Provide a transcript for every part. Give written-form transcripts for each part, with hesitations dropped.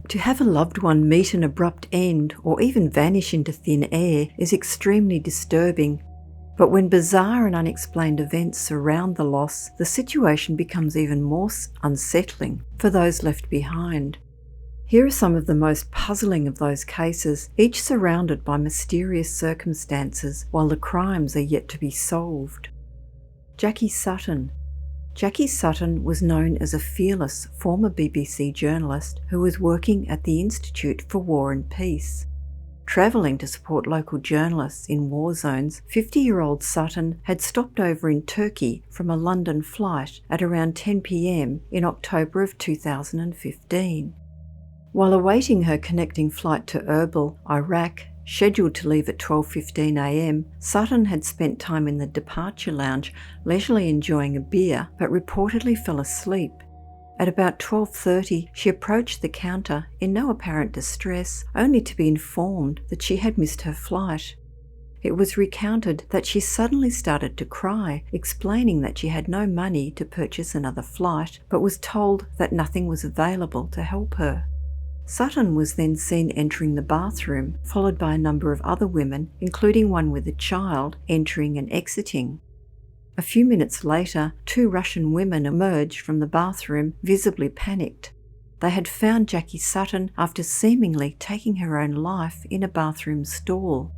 To have a loved one meet an abrupt end or even vanish into thin air is extremely disturbing. But when bizarre and unexplained events surround the loss, the situation becomes even more unsettling for those left behind. Here are some of the most puzzling of those cases, each surrounded by mysterious circumstances while the crimes are yet to be solved. Jacky Sutton. Jacky Sutton was known as a fearless former BBC journalist who was working at the Institute for War and Peace. Travelling to support local journalists in war zones, 50-year-old Sutton had stopped over in Turkey from a London flight at around 10 p.m. in October of 2015. While awaiting her connecting flight to Erbil, Iraq, scheduled to leave at 12:15 a.m, Sutton had spent time in the departure lounge, leisurely enjoying a beer, but reportedly fell asleep. At about 12:30, she approached the counter in no apparent distress, only to be informed that she had missed her flight. It was recounted that she suddenly started to cry, explaining that she had no money to purchase another flight, but was told that nothing was available to help her. Sutton was then seen entering the bathroom, followed by a number of other women, including one with a child, entering and exiting. A few minutes later, 2 Russian women emerged from the bathroom, visibly panicked. They had found Jacky Sutton after seemingly taking her own life in a bathroom stall.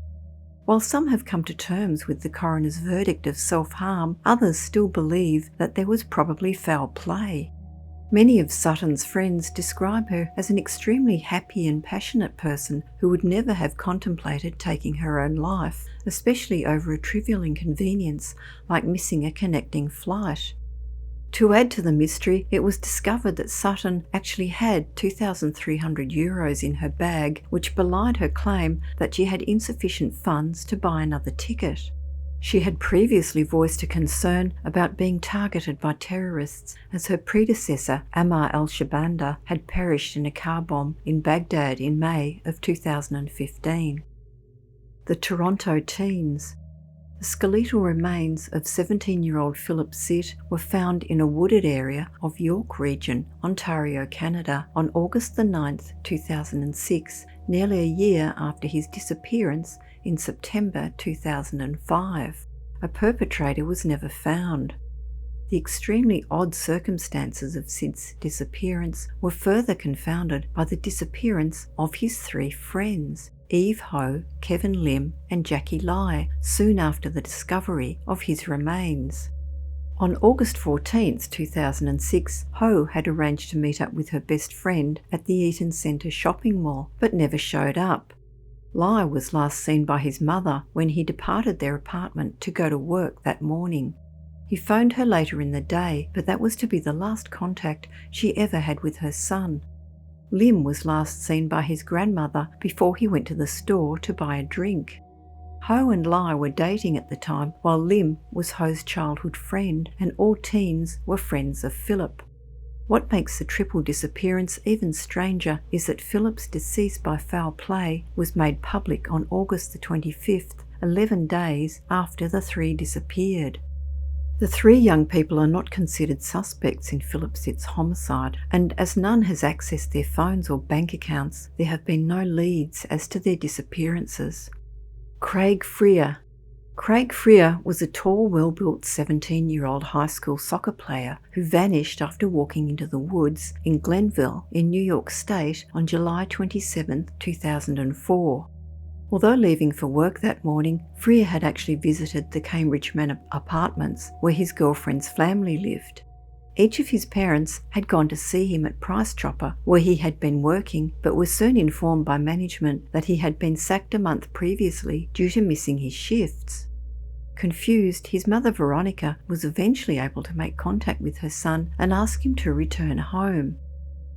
While some have come to terms with the coroner's verdict of self-harm, others still believe that there was probably foul play. Many of Sutton's friends describe her as an extremely happy and passionate person who would never have contemplated taking her own life, especially over a trivial inconvenience like missing a connecting flight. To add to the mystery, it was discovered that Sutton actually had €2,300 in her bag, which belied her claim that she had insufficient funds to buy another ticket. She had previously voiced a concern about being targeted by terrorists, as her predecessor, Ammar al-Shabanda, had perished in a car bomb in Baghdad in May of 2015. The Toronto teens. The skeletal remains of 17-year-old Philip Sitt were found in a wooded area of York Region, Ontario, Canada, on August 9, 2006, nearly a year after his disappearance in September 2005. A perpetrator was never found. The extremely odd circumstances of Sid's disappearance were further confounded by the disappearance of his 3 friends, Eve Ho, Kevin Lim and Jacky Lai, soon after the discovery of his remains. On August 14, 2006, Ho had arranged to meet up with her best friend at the Eaton Centre shopping mall, but never showed up. Lai was last seen by his mother when he departed their apartment to go to work that morning. He phoned her later in the day, but that was to be the last contact she ever had with her son. Lim was last seen by his grandmother before he went to the store to buy a drink. Ho and Lai were dating at the time, while Lim was Ho's childhood friend, and all teens were friends of Philip. What makes the triple disappearance even stranger is that Philip's decease by foul play was made public on August the 25th, 11 days after the 3 disappeared. The 3 young people are not considered suspects in Philip Sitt's homicide, and as none has accessed their phones or bank accounts, there have been no leads as to their disappearances. Craig Frear. Craig Frear was a tall, well-built 17-year-old high school soccer player who vanished after walking into the woods in Glenville in New York State on July 27, 2004. Although leaving for work that morning, Frear had actually visited the Cambridge Manor apartments where his girlfriend's family lived. Each of his parents had gone to see him at Price Chopper, where he had been working, but was soon informed by management that he had been sacked a month previously due to missing his shifts. Confused, his mother Veronica was eventually able to make contact with her son and ask him to return home.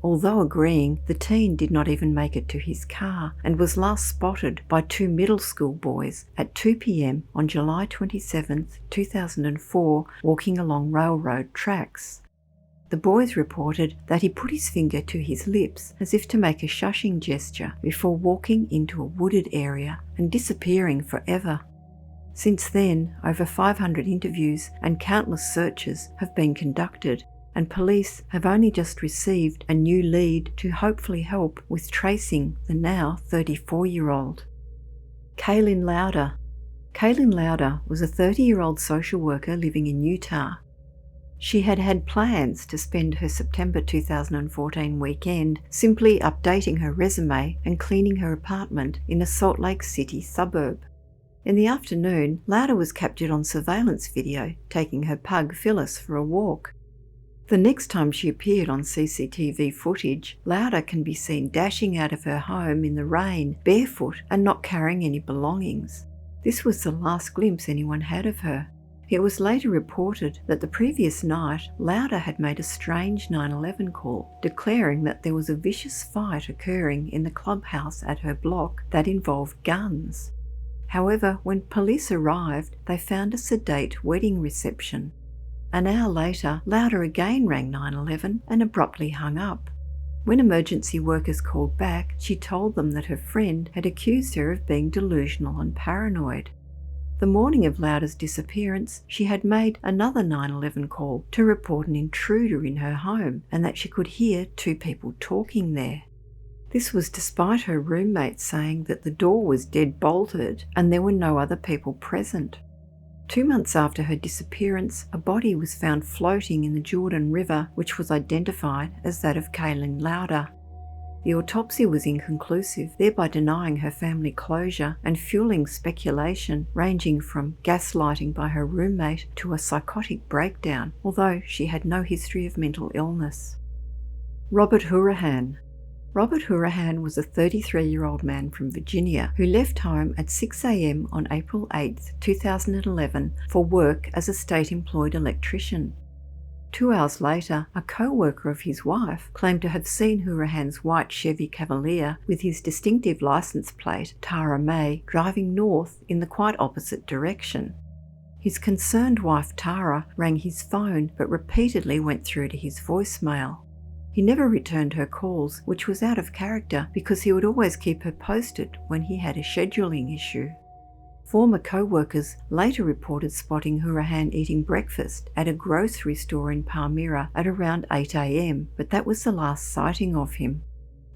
Although agreeing, the teen did not even make it to his car and was last spotted by 2 middle school boys at 2 p.m. on July 27, 2004, walking along railroad tracks. The boys reported that he put his finger to his lips as if to make a shushing gesture before walking into a wooded area and disappearing forever. Since then, over 500 interviews and countless searches have been conducted, and police have only just received a new lead to hopefully help with tracing the now 34-year-old. Kayelyn Lauder. Kayelyn Lauder was a 30-year-old social worker living in Utah. She had had plans to spend her September 2014 weekend simply updating her resume and cleaning her apartment in a Salt Lake City suburb. In the afternoon, Lauder was captured on surveillance video taking her pug Phyllis for a walk. The next time she appeared on CCTV footage, Lauder can be seen dashing out of her home in the rain, barefoot and not carrying any belongings. This was the last glimpse anyone had of her. It was later reported that the previous night, Lauder had made a strange 911 call, declaring that there was a vicious fight occurring in the clubhouse at her block that involved guns. However, when police arrived, they found a sedate wedding reception. An hour later, Lauder again rang 911 and abruptly hung up. When emergency workers called back, she told them that her friend had accused her of being delusional and paranoid. The morning of Lauder's disappearance, she had made another 911 call to report an intruder in her home and that she could hear two people talking there. This was despite her roommate saying that the door was dead bolted and there were no other people present. 2 months after her disappearance, a body was found floating in the Jordan River, which was identified as that of Kayelyn Lauder. The autopsy was inconclusive, thereby denying her family closure and fueling speculation ranging from gaslighting by her roommate to a psychotic breakdown, although she had no history of mental illness. Robert Hourihan. Robert Hourihan was a 33-year-old man from Virginia who left home at 6 a.m. on April 8, 2011 for work as a state-employed electrician. 2 hours later, a co-worker of his wife claimed to have seen Hourihan's white Chevy Cavalier with his distinctive license plate, Tara May, driving north in the quite opposite direction. His concerned wife Tara rang his phone but repeatedly went through to his voicemail. He never returned her calls, which was out of character because he would always keep her posted when he had a scheduling issue. Former co-workers later reported spotting Hourihan eating breakfast at a grocery store in Palmyra at around 8 a.m, but that was the last sighting of him.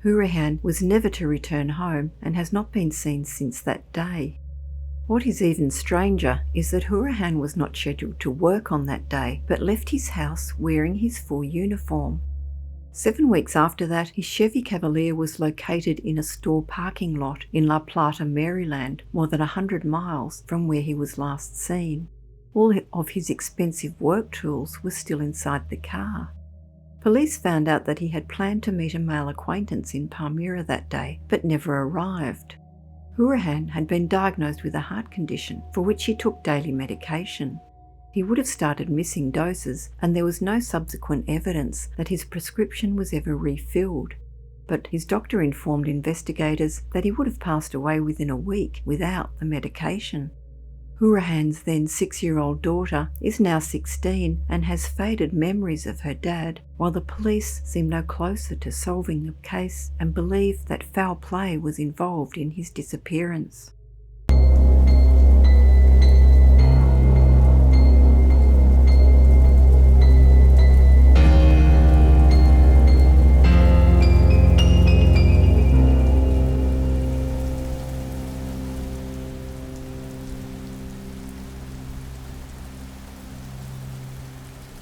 Hourihan was never to return home and has not been seen since that day. What is even stranger is that Hourihan was not scheduled to work on that day, but left his house wearing his full uniform. 7 weeks after that, his Chevy Cavalier was located in a store parking lot in La Plata, Maryland, more than 100 miles from where he was last seen. All of his expensive work tools were still inside the car. Police found out that he had planned to meet a male acquaintance in Palmyra that day, but never arrived. Hourihan had been diagnosed with a heart condition for which he took daily medication. He would have started missing doses, and there was no subsequent evidence that his prescription was ever refilled. But his doctor informed investigators that he would have passed away within a week without the medication. Hourihan's then 6-year-old daughter is now 16 and has faded memories of her dad, while the police seem no closer to solving the case and believe that foul play was involved in his disappearance.